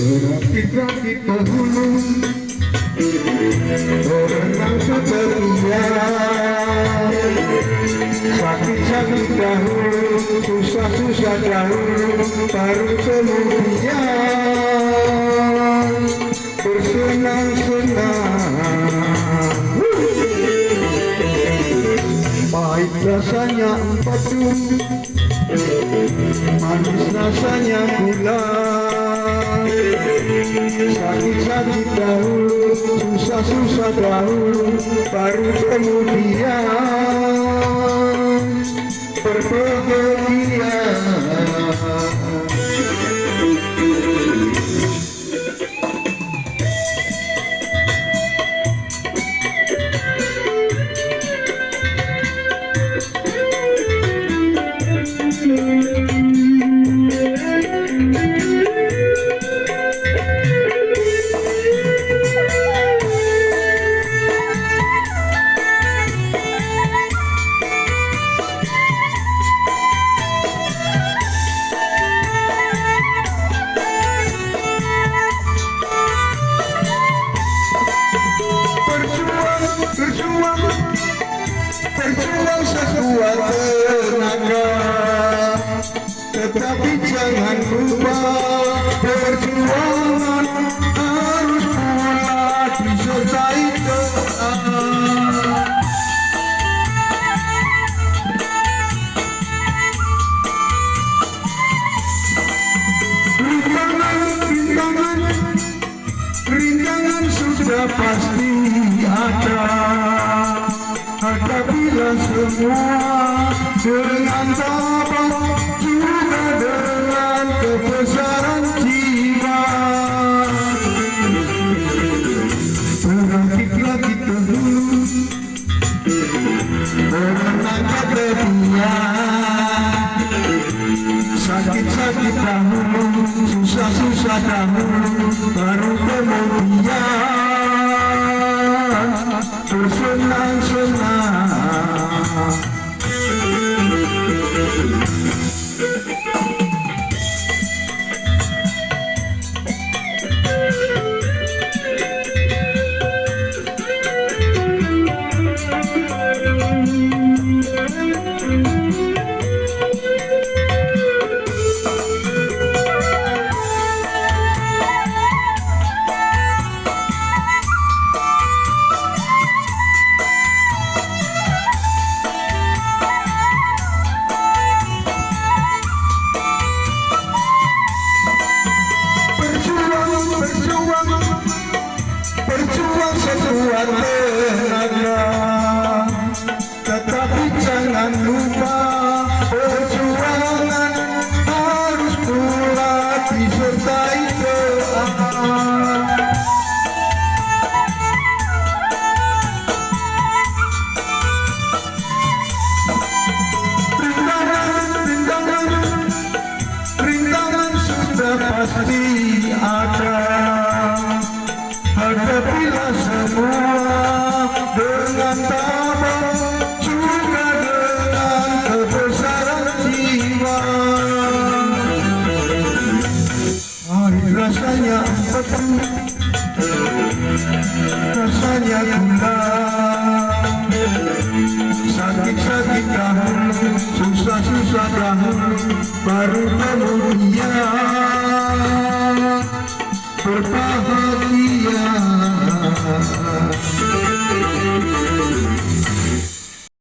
Berakit-rakit dahulu berenang setia, sakit-sakit dahulu, susah-susah dahulu, baru kemudian bersenang-senang. Pahit rasanya empedu, manis rasanya gula. Sakit-sakit dahulu, susah-susah dahulu, baru kemudian berbahagia. Berjuang sekuat tenaga, tetapi jangan lupa perjuangan harus pula disertai doa. Rintangan sudah pasti ada, hadapilah semua dengan tabah, juga dengan kebesaran jiwa. Berakit-rakit dahulu, berenang ketepian, sakit-sakit dahulu, susah-susah dahulu, baru kemudian bersenang-senang. Berjuang sekuat tenaga, tetapi jangan lupa perjuangan harus pula disertai doa. Rintangan sudah pasti ada, hadapilah semua dengan tabah, juga dengan kebesaran jiwa. Pahit rasanya empedu, rasanya gula. Sakit-sakit dahulu, susah-susah dahulu, baru kemudian berbahagia.